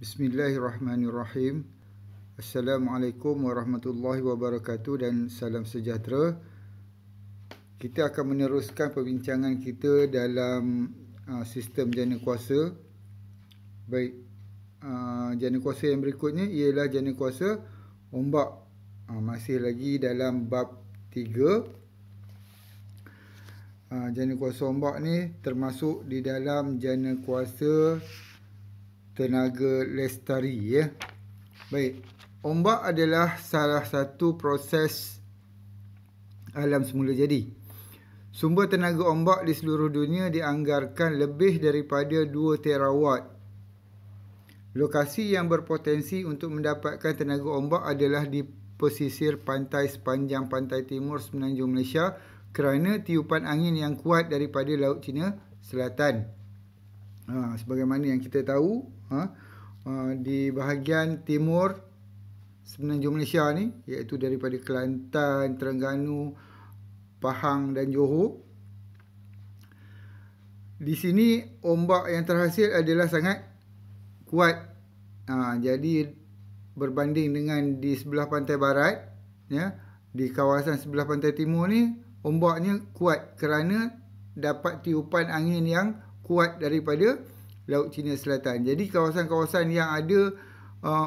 Bismillahirrahmanirrahim. Assalamualaikum warahmatullahi wabarakatuh dan salam sejahtera. Kita akan meneruskan perbincangan kita dalam sistem jana kuasa. Baik, jana kuasa yang berikutnya ialah jana kuasa ombak. Masih lagi dalam bab 3. Jana kuasa ombak ni termasuk di dalam jana kuasa tenaga lestari, ya. Baik, ombak adalah salah satu proses alam semula jadi. Sumber tenaga ombak di seluruh dunia dianggarkan lebih daripada 2 terawatt. Lokasi yang berpotensi untuk mendapatkan tenaga ombak adalah di pesisir pantai sepanjang pantai timur semenanjung Malaysia kerana tiupan angin yang kuat daripada Laut Cina Selatan. Sebagaimana yang kita tahu, di bahagian timur semenanjung Malaysia ni, iaitu daripada Kelantan, Terengganu, Pahang dan Johor, di sini ombak yang terhasil adalah sangat kuat. Jadi berbanding dengan di sebelah pantai barat, ya, di kawasan sebelah pantai timur ni ombaknya kuat kerana dapat tiupan angin yang kuat daripada Laut Cina Selatan. Jadi kawasan-kawasan yang ada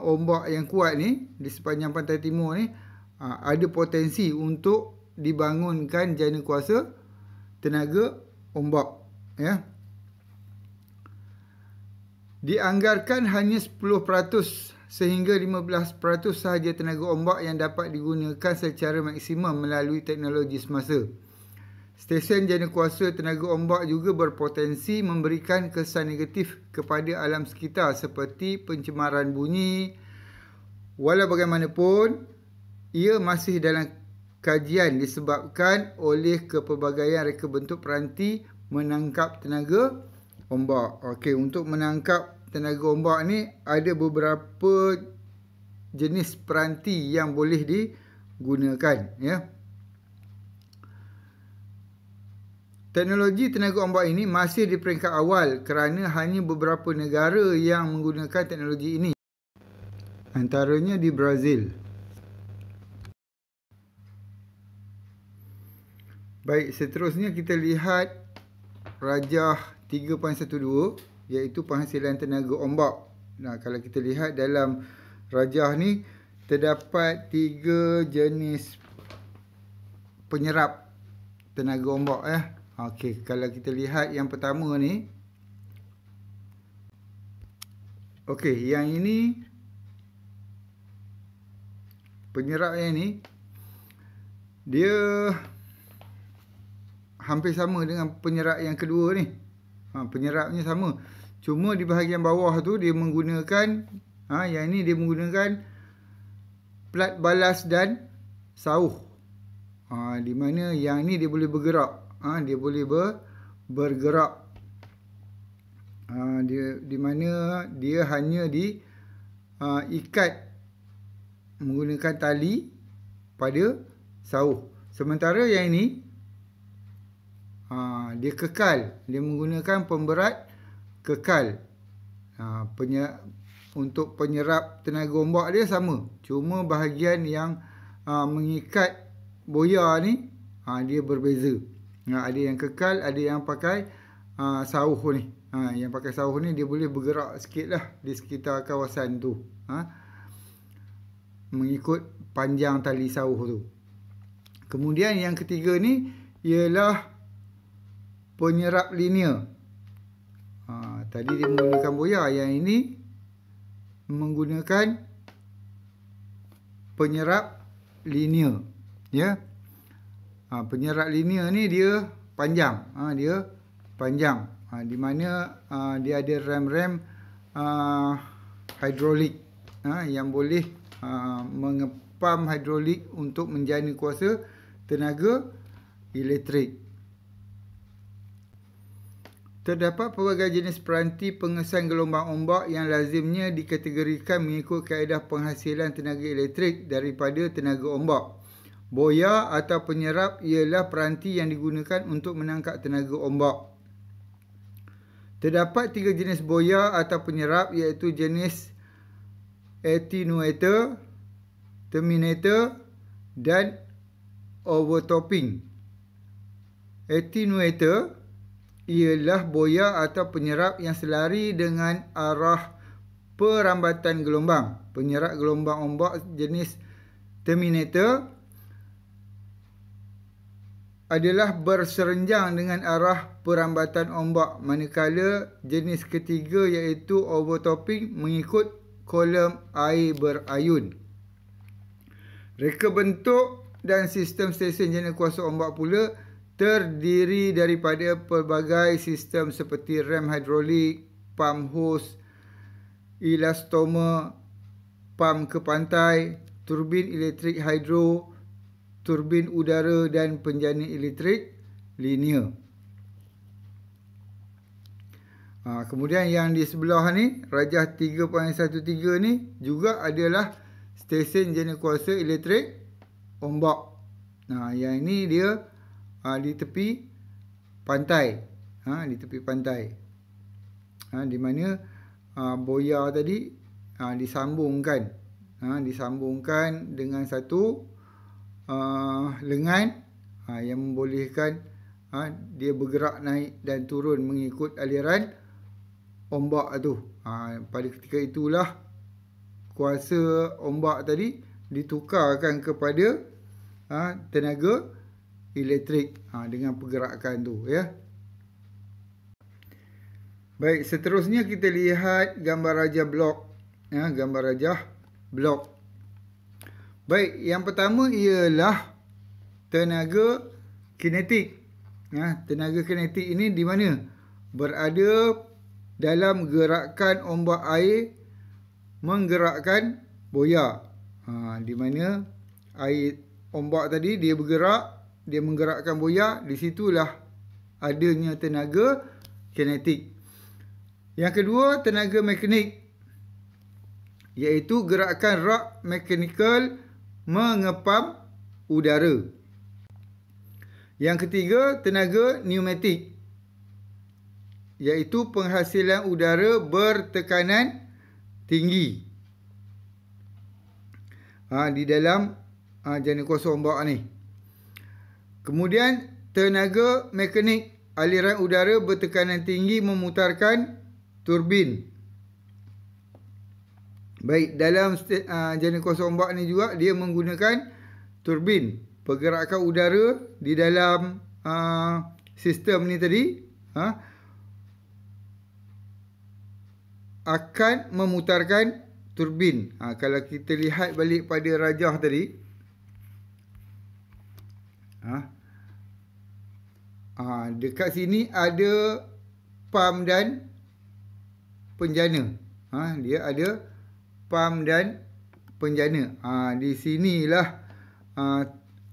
ombak yang kuat ni di sepanjang pantai timur ni ada potensi untuk dibangunkan jana kuasa tenaga ombak, ya. Dianggarkan hanya 10% sehingga 15% sahaja tenaga ombak yang dapat digunakan secara maksimum melalui teknologi semasa. Stesen jana kuasa tenaga ombak juga berpotensi memberikan kesan negatif kepada alam sekitar seperti pencemaran bunyi. Walau bagaimanapun, ia masih dalam kajian disebabkan oleh kepelbagaian reka bentuk peranti menangkap tenaga ombak. Okey, untuk menangkap tenaga ombak ni ada beberapa jenis peranti yang boleh digunakan, ya. Teknologi tenaga ombak ini masih di peringkat awal kerana hanya beberapa negara yang menggunakan teknologi ini, antaranya di Brazil. Baik, seterusnya kita lihat rajah 3.12, iaitu penghasilan tenaga ombak. Kalau kita lihat dalam rajah ni terdapat 3 jenis penyerap tenaga ombak, ya. Okey, kalau kita lihat yang pertama ni. Okey, yang ini penyerap yang ni dia hampir sama dengan penyerap yang kedua ni. Penyerapnya sama. Cuma di bahagian bawah tu dia menggunakan yang ni dia menggunakan plat balas dan sauh. Di mana yang ni dia boleh bergerak. Dia boleh bergerak. Di mana dia hanya ikat menggunakan tali pada sauh. Sementara yang ini dia kekal. Dia menggunakan pemberat kekal. Untuk penyerap tenaga ombak dia sama. Cuma bahagian yang mengikat boya ni dia berbeza. Ada yang kekal, ada yang pakai sauh ni. Yang pakai sauh ni dia boleh bergerak sikit lah di sekitar kawasan tu, mengikut panjang tali sauh tu. Kemudian yang ketiga ni ialah penyerap linear. Tadi dia menggunakan boya, yang ini menggunakan penyerap linear, ya. Penyerap linear ni dia panjang. Dia panjang. Di mana dia ada rem-rem hidrolik yang boleh mengepam hidrolik untuk menjana kuasa tenaga elektrik. Terdapat pelbagai jenis peranti pengesan gelombang ombak yang lazimnya dikategorikan mengikut kaedah penghasilan tenaga elektrik daripada tenaga ombak. Boya atau penyerap ialah peranti yang digunakan untuk menangkap tenaga ombak. Terdapat 3 jenis boya atau penyerap, iaitu jenis attenuator, terminator dan overtopping. Attenuator ialah boya atau penyerap yang selari dengan arah perambatan gelombang. Penyerap gelombang ombak jenis terminator adalah berserenjang dengan arah perambatan ombak, manakala jenis ketiga iaitu overtopping mengikut kolom air berayun. Reka bentuk dan sistem stesen jana kuasa ombak pula terdiri daripada pelbagai sistem seperti rem hidrolik, pump hose, elastoma, pump ke pantai, turbin elektrik hidro, turbin udara dan penjana elektrik linear. Kemudian yang di sebelah ni, rajah 3.13 ni juga adalah stesen jana kuasa elektrik ombak. Yang ini dia di tepi pantai. Di tepi pantai. Di mana boya tadi disambungkan. Disambungkan dengan satu lengan yang membolehkan dia bergerak naik dan turun mengikut aliran ombak tu. Pada ketika itulah kuasa ombak tadi ditukarkan kepada tenaga elektrik dengan pergerakan tu, ya. Baik, seterusnya kita lihat gambar rajah blok. Gambar rajah blok. Baik, yang pertama ialah tenaga kinetik. Tenaga kinetik ini di mana? Berada dalam gerakan ombak air menggerakkan boya. Di mana air ombak tadi dia bergerak, dia menggerakkan boya, di situlah adanya tenaga kinetik. Yang kedua, tenaga mekanik, iaitu gerakan rak mekanikal mengepam udara. Yang ketiga, tenaga pneumatik, iaitu penghasilan udara bertekanan tinggi di dalam jana kuasa ombak ni. Kemudian tenaga mekanik aliran udara bertekanan tinggi memutarkan turbin. Baik, dalam jana kuasa ombak ni juga dia menggunakan turbin. Pergerakan udara di dalam sistem ni tadi akan memutarkan turbin. Kalau kita lihat balik pada rajah tadi, dekat sini ada pump dan penjana. Dia ada pump dan penjana. Di sinilah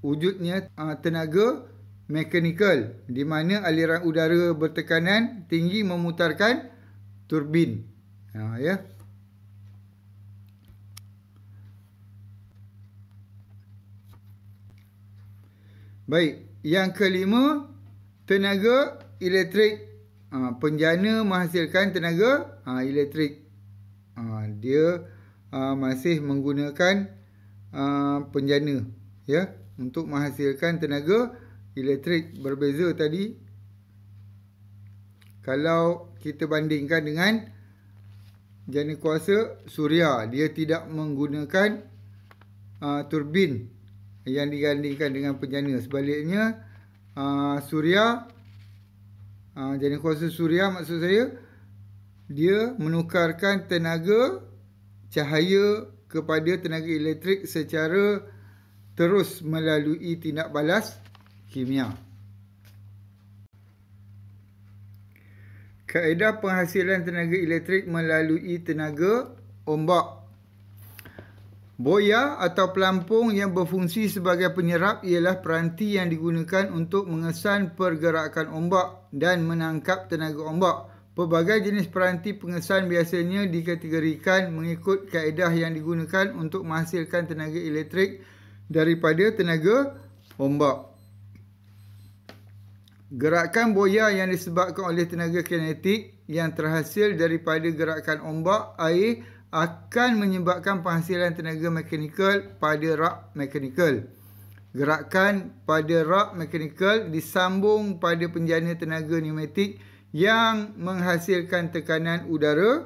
wujudnya tenaga mekanikal, di mana aliran udara bertekanan tinggi memutarkan turbin. Ya. Baik, yang kelima, tenaga elektrik. Penjana menghasilkan tenaga elektrik. Dia masih menggunakan penjana, ya, untuk menghasilkan tenaga elektrik. Berbeza tadi kalau kita bandingkan dengan jana kuasa suria, dia tidak menggunakan turbin yang digandingkan dengan penjana. Sebaliknya suria, jana kuasa suria maksud saya, dia menukarkan tenaga cahaya kepada tenaga elektrik secara terus melalui tindak balas kimia. Kaedah penghasilan tenaga elektrik melalui tenaga ombak. Boya atau pelampung yang berfungsi sebagai penyerap ialah peranti yang digunakan untuk mengesan pergerakan ombak dan menangkap tenaga ombak. Pelbagai jenis peranti pengesan biasanya dikategorikan mengikut kaedah yang digunakan untuk menghasilkan tenaga elektrik daripada tenaga ombak. Gerakan boya yang disebabkan oleh tenaga kinetik yang terhasil daripada gerakan ombak air akan menyebabkan penghasilan tenaga mekanikal pada rak mekanikal. Gerakan pada rak mekanikal disambung pada penjana tenaga pneumatik yang menghasilkan tekanan udara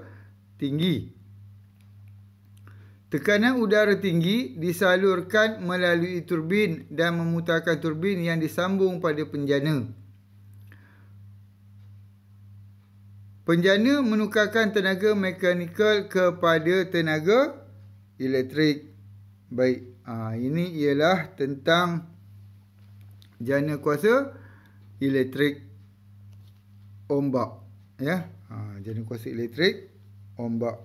tinggi. Tekanan udara tinggi disalurkan melalui turbin dan memutarkan turbin yang disambung pada penjana. Penjana menukarkan tenaga mekanikal kepada tenaga elektrik. Baik, ini ialah tentang jana kuasa elektrik ombak. Ya, jana kuasa elektrik ombak.